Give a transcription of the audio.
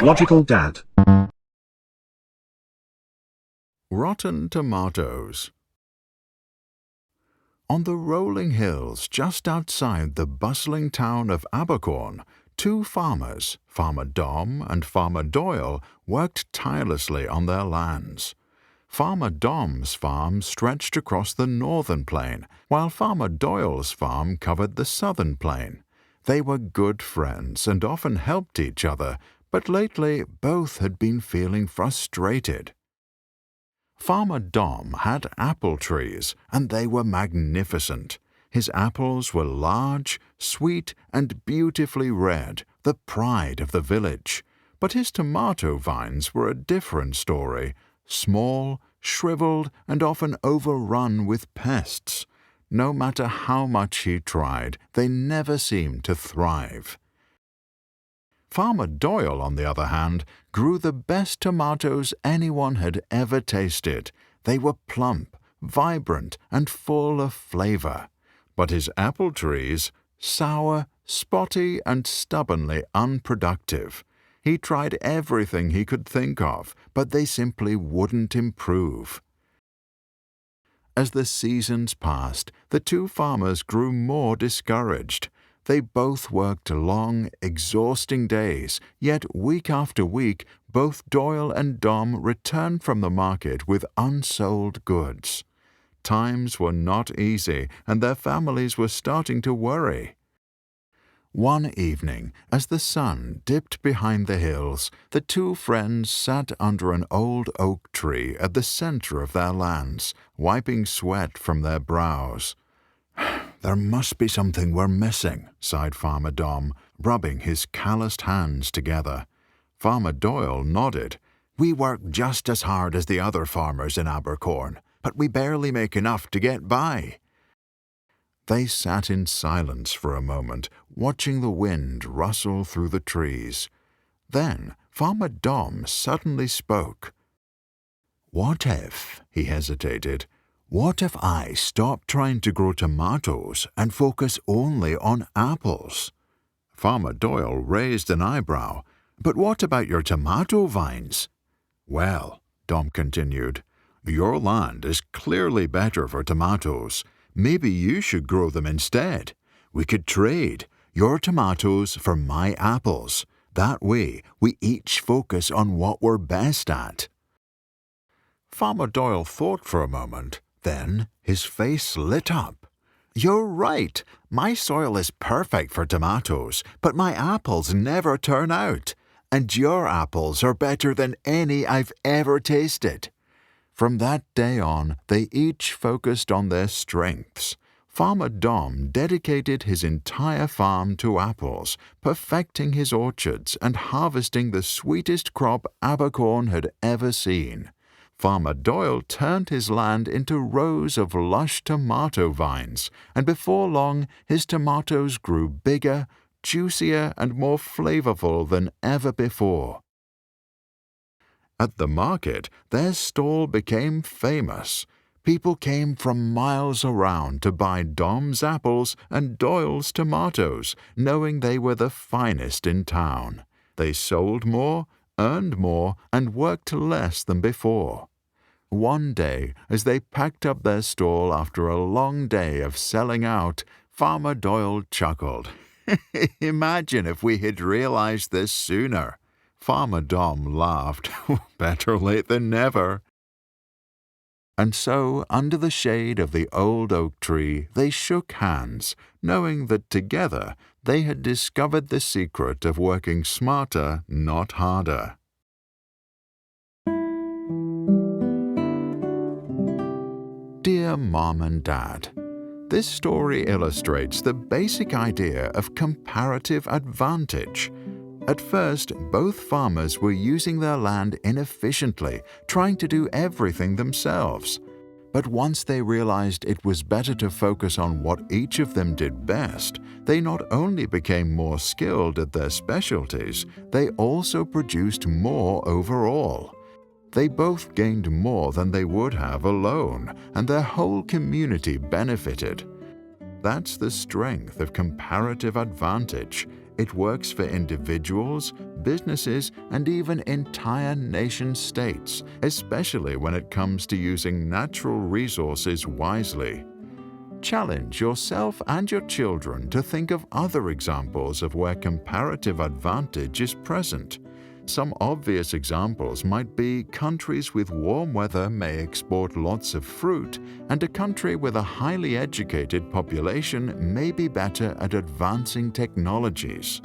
Logical Dad. Rotten tomatoes. On the rolling hills just outside the bustling town of Abercorn, two farmers, Farmer Dom and Farmer Doyle, worked tirelessly on their lands. Farmer Dom's farm stretched across the northern plain, while Farmer Doyle's farm covered the southern plain. They were good friends and often helped each other, but lately both had been feeling frustrated. Farmer Dom had apple trees, and they were magnificent. His apples were large, sweet, and beautifully red, the pride of the village. But his tomato vines were a different story, small, shriveled, and often overrun with pests. No matter how much he tried, they never seemed to thrive. Farmer Doyle, on the other hand, grew the best tomatoes anyone had ever tasted. They were plump, vibrant, and full of flavor. But his apple trees, sour, spotty, and stubbornly unproductive. He tried everything he could think of, but they simply wouldn't improve. As the seasons passed, the two farmers grew more discouraged. They both worked long, exhausting days, yet week after week, both Doyle and Dom returned from the market with unsold goods. Times were not easy, and their families were starting to worry. One evening, as the sun dipped behind the hills, the two friends sat under an old oak tree at the center of their lands, wiping sweat from their brows. "There must be something we're missing," sighed Farmer Dom, rubbing his calloused hands together. Farmer Doyle nodded. "We work just as hard as the other farmers in Abercorn, but we barely make enough to get by." They sat in silence for a moment, watching the wind rustle through the trees. Then Farmer Dom suddenly spoke. "What if," he hesitated, "what if I stopped trying to grow tomatoes and focus only on apples?" Farmer Doyle raised an eyebrow. "But what about your tomato vines?" "Well," Dom continued, "your land is clearly better for tomatoes. Maybe you should grow them instead. We could trade your tomatoes for my apples. That way, we each focus on what we're best at." Farmer Doyle thought for a moment. Then his face lit up. "You're right. My soil is perfect for tomatoes, but my apples never turn out. And your apples are better than any I've ever tasted." From that day on, they each focused on their strengths. Farmer Dom dedicated his entire farm to apples, perfecting his orchards and harvesting the sweetest crop Abercorn had ever seen. Farmer Doyle turned his land into rows of lush tomato vines, and before long his tomatoes grew bigger, juicier, and more flavorful than ever before. At the market, their stall became famous. People came from miles around to buy Dom's apples and Doyle's tomatoes, knowing they were the finest in town. They sold more, earned more, and worked less than before. One day, as they packed up their stall after a long day of selling out, Farmer Doyle chuckled. "Imagine if we had realized this sooner." Farmer Dom laughed. "Better late than never." And so, under the shade of the old oak tree, they shook hands, knowing that together they had discovered the secret of working smarter, not harder. Dear Mom and Dad, this story illustrates the basic idea of comparative advantage. At first, both farmers were using their land inefficiently, trying to do everything themselves. But once they realized it was better to focus on what each of them did best, they not only became more skilled at their specialties, they also produced more overall. They both gained more than they would have alone, and their whole community benefited. That's the strength of comparative advantage. It works for individuals, businesses, and even entire nation-states, especially when it comes to using natural resources wisely. Challenge yourself and your children to think of other examples of where comparative advantage is present. Some obvious examples might be countries with warm weather may export lots of fruit, and a country with a highly educated population may be better at advancing technologies.